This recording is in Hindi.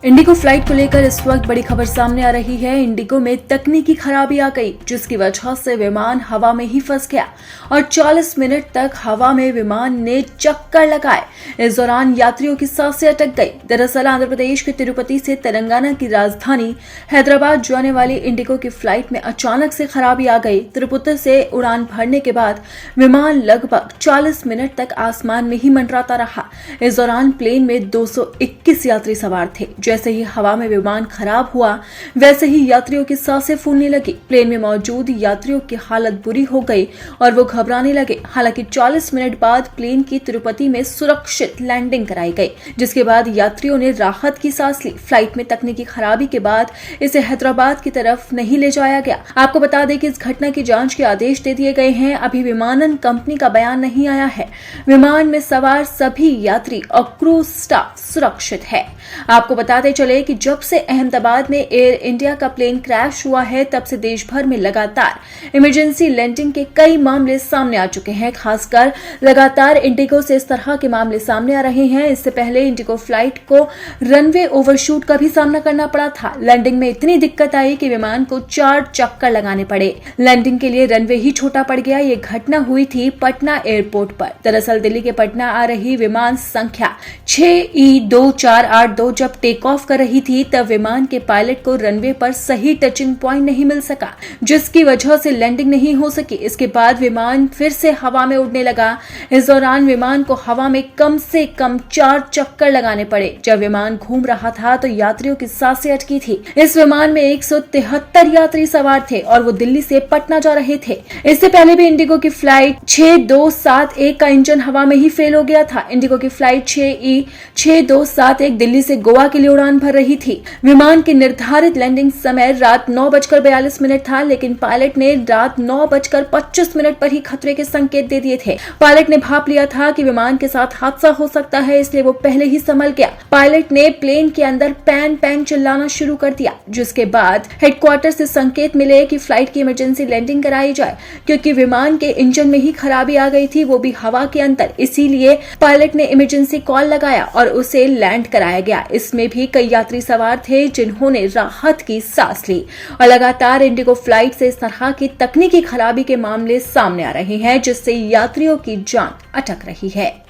इंडिगो फ्लाइट को लेकर इस वक्त बड़ी खबर सामने आ रही है। इंडिगो में तकनीकी खराबी आ गई, जिसकी वजह से विमान हवा में ही फंस गया और 40 मिनट तक हवा में विमान ने चक्कर लगाए। इस दौरान यात्रियों की सांसें अटक गई। दरअसल आंध्र प्रदेश के तिरुपति से तेलंगाना की राजधानी हैदराबाद जाने वाली इंडिगो की फ्लाइट में अचानक से खराबी आ गई। तिरुपति से उड़ान भरने के बाद विमान लगभग 40 मिनट तक आसमान में ही मंडराता रहा। इस दौरान प्लेन में 221 यात्री सवार थे। जैसे ही हवा में विमान खराब हुआ, वैसे ही यात्रियों की सांसें फूलने लगी। प्लेन में मौजूद यात्रियों की हालत बुरी हो गई और वो घबराने लगे। हालांकि 40 मिनट बाद प्लेन की तिरुपति में सुरक्षित लैंडिंग कराई गई, जिसके बाद यात्रियों ने राहत की सांस ली। फ्लाइट में तकनीकी खराबी के बाद इसे हैदराबाद की तरफ नहीं ले जाया गया। आपको बता दें कि इस घटना की जांच के आदेश दे दिए गए हैं। अभी विमानन कंपनी का बयान नहीं आया है। विमान में सवार सभी यात्री और क्रू स्टाफ सुरक्षित है। आपको बताते चले कि जब से अहमदाबाद में एयर इंडिया का प्लेन क्रैश हुआ है, तब से देश भर में लगातार इमरजेंसी लैंडिंग के कई मामले सामने आ चुके हैं। खासकर लगातार इंडिगो से इस तरह के मामले सामने आ रहे हैं। इससे पहले इंडिगो फ्लाइट को रनवे ओवरशूट का भी सामना करना पड़ा था। लैंडिंग में इतनी दिक्कत आई कि विमान को 4 चक्कर लगाने पड़े। लैंडिंग के लिए रनवे ही छोटा पड़ गया। ये घटना हुई थी पटना एयरपोर्ट पर। दरअसल दिल्ली के पटना आ रही विमान संख्या 6E2482 जब टेक ऑफ कर रही थी, तब विमान के पायलट को रनवे पर सही टचिंग पॉइंट नहीं मिल सका, जिसकी वजह से लैंडिंग नहीं हो सकी। इसके बाद विमान फिर से हवा में उड़ने लगा। इस दौरान विमान को हवा में कम से कम 4 चक्कर लगाने पड़े। जब विमान घूम रहा था तो यात्रियों की सांसें अटकी थी। इस विमान में 173 यात्री सवार थे और वो दिल्ली से पटना जा रहे थे। इससे पहले भी इंडिगो की फ्लाइट 6271 का इंजन हवा में ही फेल हो गया था। इंडिगो की फ्लाइट 6E6271 दिल्ली से गोवा के लिए उड़ान भर रही थी। विमान के निर्धारित लैंडिंग समय रात 9:42 था, लेकिन पायलट ने रात 9:25 पर ही खतरे के संकेत दे दिए थे। पायलट ने भाप लिया था कि विमान के साथ हादसा हो सकता है, इसलिए वो पहले ही संभल गया। पायलट ने प्लेन के अंदर पैन पैन चिल्लाना शुरू कर दिया, जिसके बाद हेडक्वार्टर से संकेत मिले कि फ्लाइट की इमरजेंसी लैंडिंग कराई जाए, क्योंकि विमान के इंजन में ही खराबी आ गई थी, वो भी हवा के अंदर। इसीलिए पायलट ने इमरजेंसी कॉल लगाया और उसे लैंड कराया गया। इसमें भी कई यात्री सवार थे जिन्होंने राहत की सांस ली। और लगातार इंडिगो फ्लाइट से इस तरह की तकनीकी खराबी के मामले सामने आ रहे हैं, जिससे यात्रियों की जान अटक रही है।